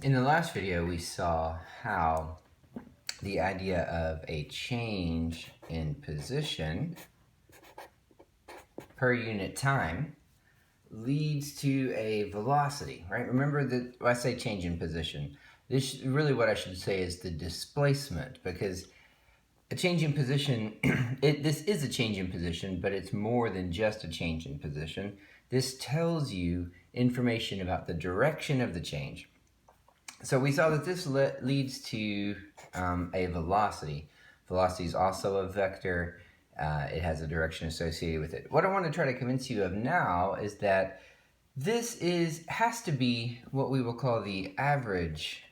In the last video, we saw how the idea of a change in position per unit time leads to a velocity, right? Remember that when I say change in position, this really what I should say is the displacement, because a change in position, this is a change in position, but it's more than just a change in position. This tells you information about the direction of the change. So we saw that this leads to a velocity. Velocity is also a vector. It has a direction associated with it. What I want to try to convince you of now is that this has to be what we will call the average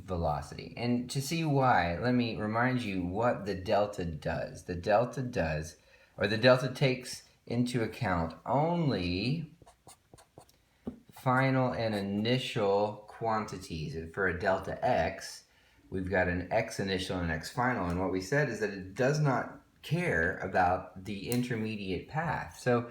velocity. And to see why, let me remind you what the delta does. The delta takes into account only final and initial quantities. And for a delta x, we've got an x initial and an x final. And what we said is that it does not care about the intermediate path. So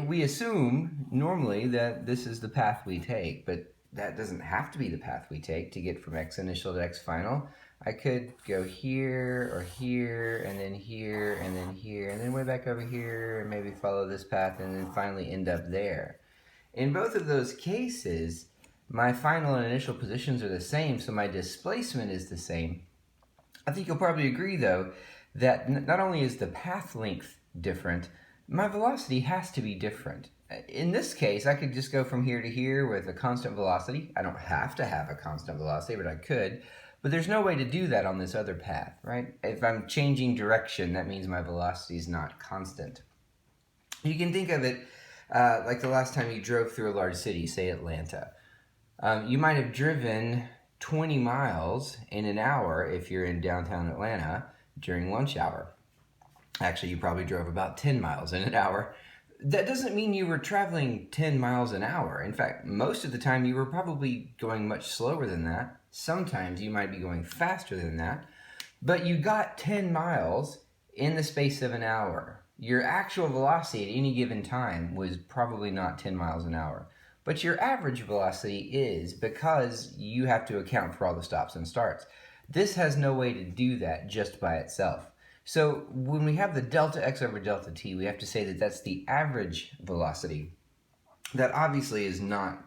we assume normally that this is the path we take, but that doesn't have to be the path we take to get from x initial to x final. I could go here or here and then here and then here and then way back over here and maybe follow this path and then finally end up there. In both of those cases, my final and initial positions are the same, so my displacement is the same. I think you'll probably agree, though, that not only is the path length different, my velocity has to be different. In this case, I could just go from here to here with a constant velocity. I don't have to have a constant velocity, but I could. But there's no way to do that on this other path, right? If I'm changing direction, that means my velocity is not constant. You can think of it like the last time you drove through a large city, say Atlanta. You might have driven 20 miles in an hour if you're in downtown Atlanta during lunch hour. Actually, you probably drove about 10 miles in an hour. That doesn't mean you were traveling 10 miles an hour. In fact, most of the time you were probably going much slower than that. Sometimes you might be going faster than that. But you got 10 miles in the space of an hour. Your actual velocity at any given time was probably not 10 miles an hour. But your average velocity is, because you have to account for all the stops and starts. This has no way to do that just by itself. So when we have the delta x over delta t, we have to say that that's the average velocity. That obviously is not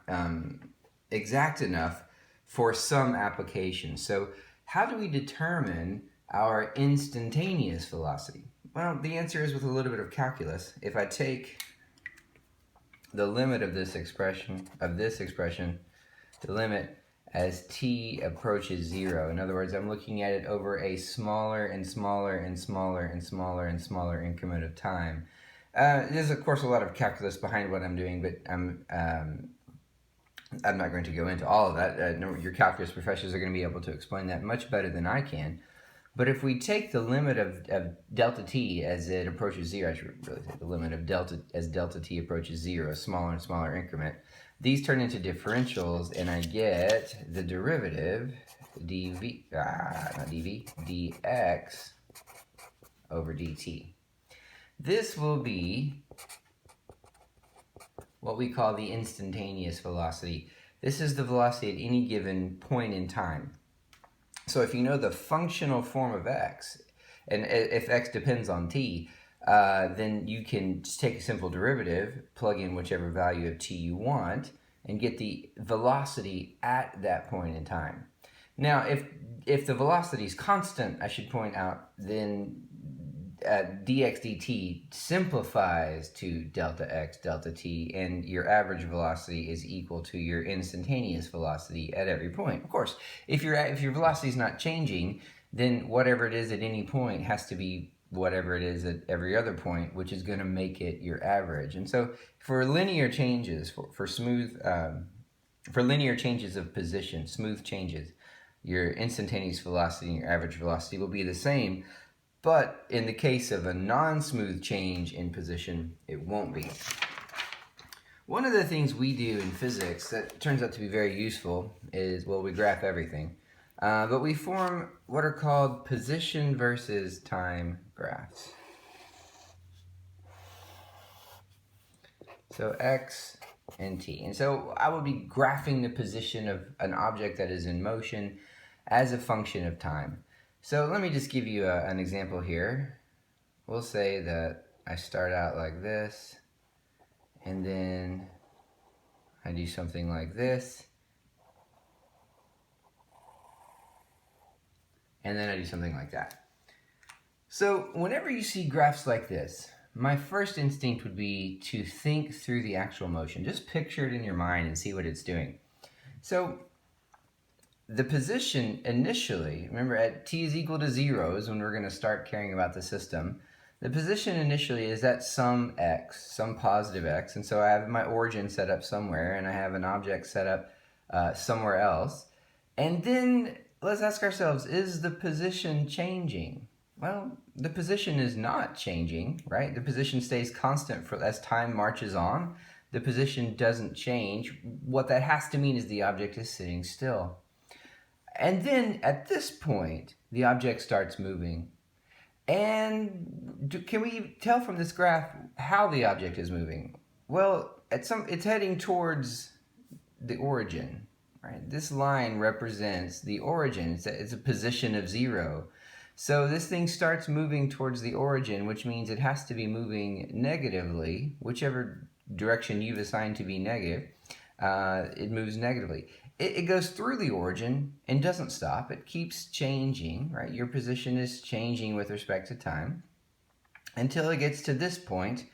exact enough for some applications. So how do we determine our instantaneous velocity? Well, the answer is with a little bit of calculus. If I take the limit of this expression, the limit as t approaches 0. In other words, I'm looking at it over a smaller and smaller and smaller and smaller and smaller increment of time. There's, of course, a lot of calculus behind what I'm doing, but I'm not going to go into all of that. Your calculus professors are going to be able to explain that much better than I can. But if we take the limit of delta t as it approaches 0, I should really say the limit of delta as delta t approaches 0, a smaller and smaller increment, these turn into differentials, and I get the derivative dx over dt. This will be what we call the instantaneous velocity. This is the velocity at any given point in time. So if you know the functional form of x, and if x depends on t, then you can just take a simple derivative, plug in whichever value of t you want, and get the velocity at that point in time. Now, if the velocity is constant, I should point out, then dx dt simplifies to delta x, delta t, and your average velocity is equal to your instantaneous velocity at every point. Of course, if your velocity is not changing, then whatever it is at any point has to be whatever it is at every other point, which is going to make it your average. And so for linear changes, for linear changes of position, smooth changes, your instantaneous velocity and your average velocity will be the same. But in the case of a non-smooth change in position, it won't be. One of the things we do in physics that turns out to be very useful is, well, we graph everything. But we form what are called position versus time graphs. So x and t. And so I would be graphing the position of an object that is in motion as a function of time. So let me just give you an example here. We'll say that I start out like this, and then I do something like this, and then I do something like that. So whenever you see graphs like this, my first instinct would be to think through the actual motion. Just picture it in your mind and see what it's doing. So the position initially, remember at t is equal to 0 is when we're going to start caring about the system. The position initially is at some x, some positive x, and so I have my origin set up somewhere, and I have an object set up somewhere else. And then let's ask ourselves, is the position changing? Well, the position is not changing, right? The position stays constant for as time marches on. The position doesn't change. What that has to mean is the object is sitting still. And then at this point, the object starts moving. And can we tell from this graph how the object is moving? Well, it's heading towards the origin, right? This line represents the origin. It's a position of 0. So this thing starts moving towards the origin, which means it has to be moving negatively, whichever direction you've assigned to be negative. It moves negatively. It goes through the origin and doesn't stop. It keeps changing, right? Your position is changing with respect to time until it gets to this point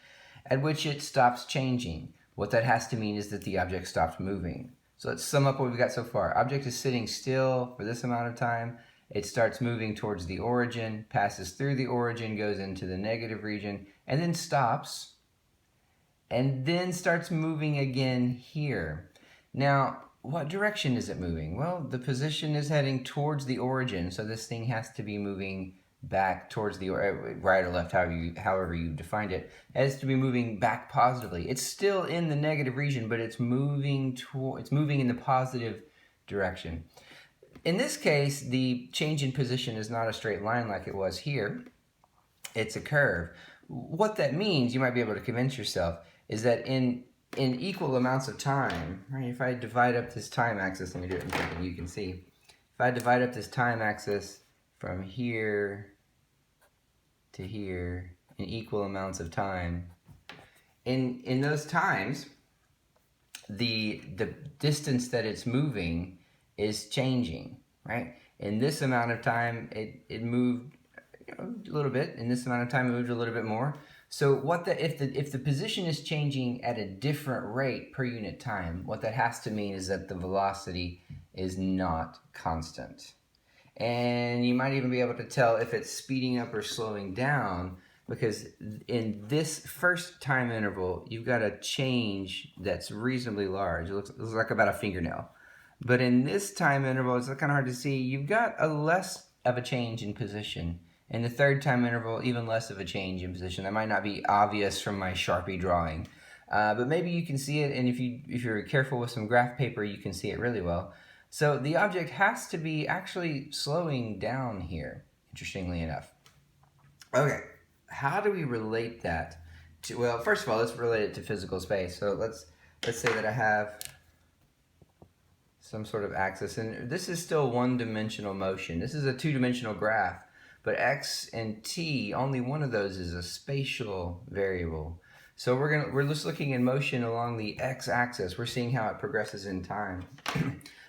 at which it stops changing. What that has to mean is that the object stops moving. So let's sum up what we've got so far. Object is sitting still for this amount of time. It starts moving towards the origin, passes through the origin, goes into the negative region, and then stops, and then starts moving again here. Now, what direction is it moving? Well, the position is heading towards the origin, so this thing has to be moving back towards the right or left, however you defined it. It has to be moving back positively. It's still in the negative region, but it's moving in the positive direction. In this case, the change in position is not a straight line like it was here. It's a curve. What that means, you might be able to convince yourself, is that in equal amounts of time, right? If I divide up this time axis, let me do it in something you can see. If I divide up this time axis from here to here in equal amounts of time, in those times, the distance that it's moving is changing, right? In this amount of time, it moved a little bit. In this amount of time, it moved a little bit more. So if the position is changing at a different rate per unit time, what that has to mean is that the velocity is not constant. And you might even be able to tell if it's speeding up or slowing down, because in this first time interval, you've got a change that's reasonably large. It looks like about a fingernail. But in this time interval, it's kind of hard to see. You've got a less of a change in position. In the third time interval, even less of a change in position. That might not be obvious from my Sharpie drawing. But maybe you can see it, and if you're careful with some graph paper, you can see it really well. So the object has to be actually slowing down here, interestingly enough. Okay, how do we relate that to, well, first of all, let's relate it to physical space. So let's say that I have some sort of axis, and this is still one-dimensional motion. This is a two-dimensional graph, but x and t, only one of those is a spatial variable. So we're just looking in motion along the x-axis. We're seeing how it progresses in time.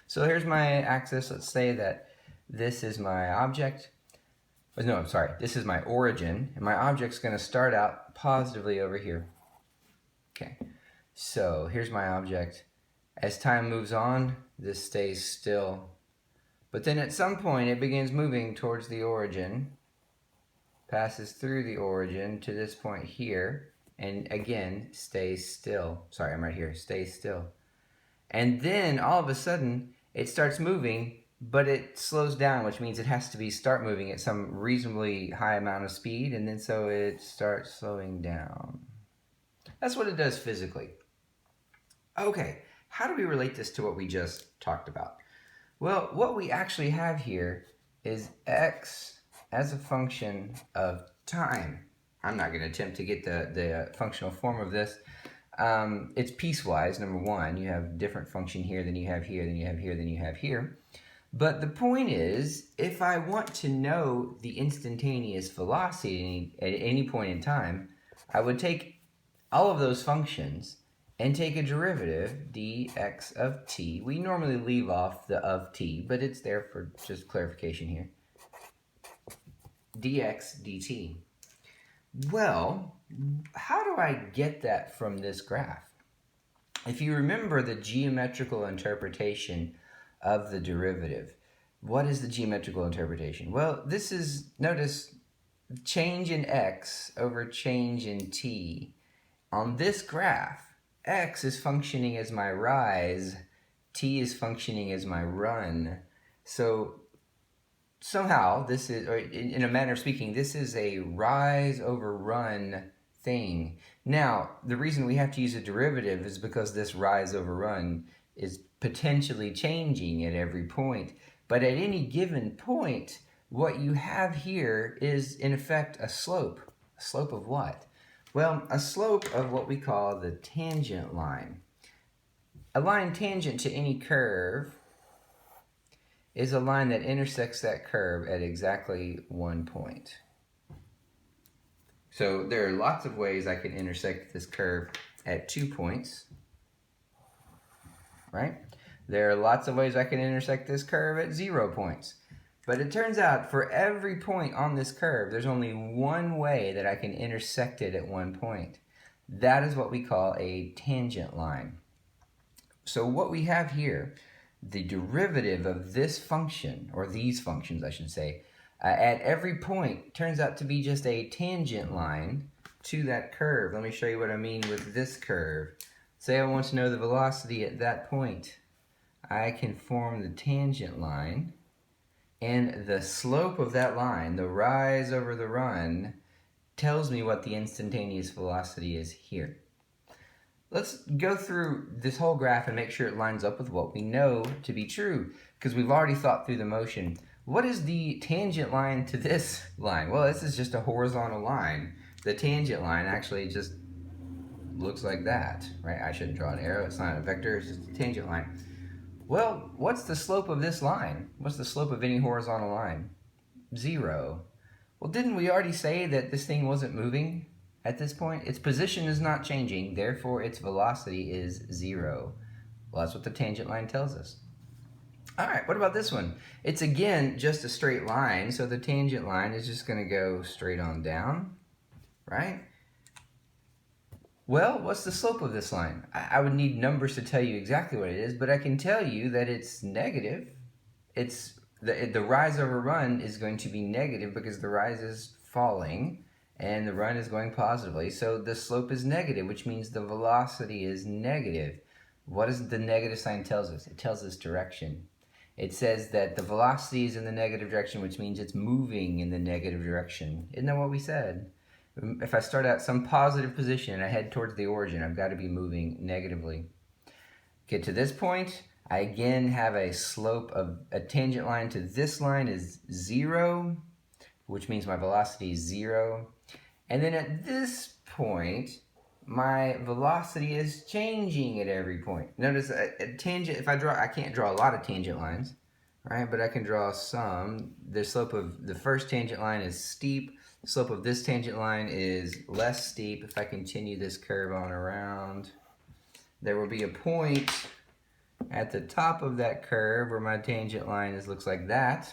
So here's my axis. Let's say that this is my object. No, I'm sorry. This is my origin, and my object's going to start out positively over here. Okay. So here's my object. As time moves on, this stays still. But then at some point, it begins moving towards the origin, passes through the origin to this point here, and again, stays still. Sorry, I'm right here. Stays still. And then, all of a sudden, it starts moving, but it slows down, which means it has to start moving at some reasonably high amount of speed, and then so it starts slowing down. That's what it does physically. Okay, how do we relate this to what we just talked about? Well, what we actually have here is x as a function of time. I'm not going to attempt to get the functional form of this. It's piecewise, number one. You have different function here than you have here, than you have here, than you have here. But the point is, if I want to know the instantaneous velocity at any point in time, I would take all of those functions and take a derivative, dx of t. We normally leave off the of t, but it's there for just clarification here. Dx dt. Well, how do I get that from this graph? If you remember the geometrical interpretation of the derivative, what is the geometrical interpretation? Well, this is, notice, change in x over change in t. On this graph, x is functioning as my rise, t is functioning as my run. So somehow this is, or in a manner of speaking, this is a rise over run thing. Now, the reason we have to use a derivative is because this rise over run is potentially changing at every point. But at any given point, what you have here is, in effect, a slope. A slope of what? Well, a slope of what we call the tangent line. A line tangent to any curve is a line that intersects that curve at exactly one point. So there are lots of ways I can intersect this curve at 2 points, right? There are lots of ways I can intersect this curve at 0 points. But it turns out for every point on this curve, there's only one way that I can intersect it at one point. That is what we call a tangent line. So what we have here, the derivative of this function, or these functions I should say, at every point turns out to be just a tangent line to that curve. Let me show you what I mean with this curve. Say I want to know the velocity at that point. I can form the tangent line, and the slope of that line, the rise over the run, tells me what the instantaneous velocity is here. Let's go through this whole graph and make sure it lines up with what we know to be true, because we've already thought through the motion. What is the tangent line to this line? Well, this is just a horizontal line. The tangent line actually just looks like that, right? I shouldn't draw an arrow, it's not a vector, it's just a tangent line. Well, what's the slope of this line? What's the slope of any horizontal line? 0. Well, didn't we already say that this thing wasn't moving at this point? Its position is not changing, therefore its velocity is 0. Well, that's what the tangent line tells us. All right, what about this one? It's again just a straight line, so the tangent line is just going to go straight on down, right? Well, what's the slope of this line? I would need numbers to tell you exactly what it is, but I can tell you that it's negative. It's the rise over run is going to be negative because the rise is falling and the run is going positively. So the slope is negative, which means the velocity is negative. What does the negative sign tells us? It tells us direction. It says that the velocity is in the negative direction, which means it's moving in the negative direction. Isn't that what we said? If I start at some positive position and I head towards the origin, I've got to be moving negatively. Get to this point, I again have a slope of a tangent line to this line is 0, which means my velocity is 0. And then at this point, my velocity is changing at every point. Notice a tangent, if I draw, I can't draw a lot of tangent lines, right? But I can draw some. The slope of the first tangent line is steep. The slope of this tangent line is less steep. If I continue this curve on around, there will be a point at the top of that curve where my tangent line looks like that,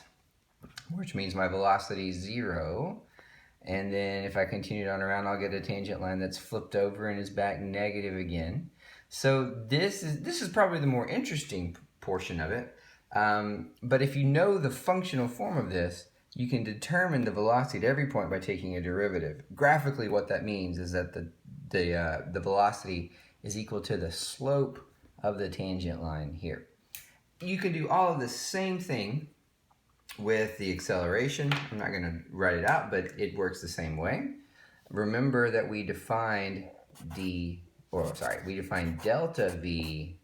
which means my velocity is 0. And then if I continue on around, I'll get a tangent line that's flipped over and is back negative again. So this is probably the more interesting portion of it. But if you know the functional form of this, you can determine the velocity at every point by taking a derivative. Graphically, what that means is that the velocity is equal to the slope of the tangent line here. You can do all of the same thing with the acceleration. I'm not going to write it out, but it works the same way. Remember that we defined delta v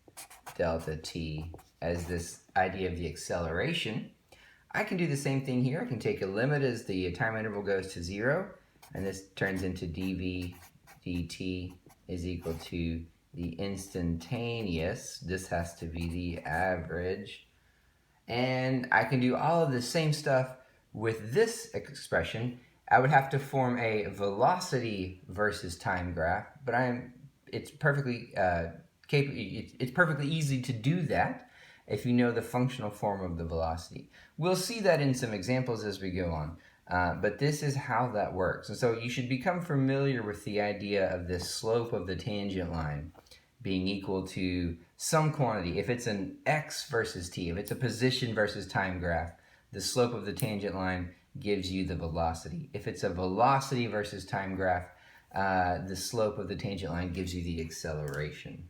delta t as this idea of the acceleration. I can do the same thing here. I can take a limit as the time interval goes to 0, and this turns into dv dt is equal to the instantaneous. This has to be the average. And I can do all of the same stuff with this expression. I would have to form a velocity versus time graph, but it's perfectly it's perfectly easy to do that if you know the functional form of the velocity. We'll see that in some examples as we go on. But this is how that works. And so you should become familiar with the idea of this slope of the tangent line being equal to some quantity. If it's an x versus t, if it's a position versus time graph, the slope of the tangent line gives you the velocity. If it's a velocity versus time graph, the slope of the tangent line gives you the acceleration.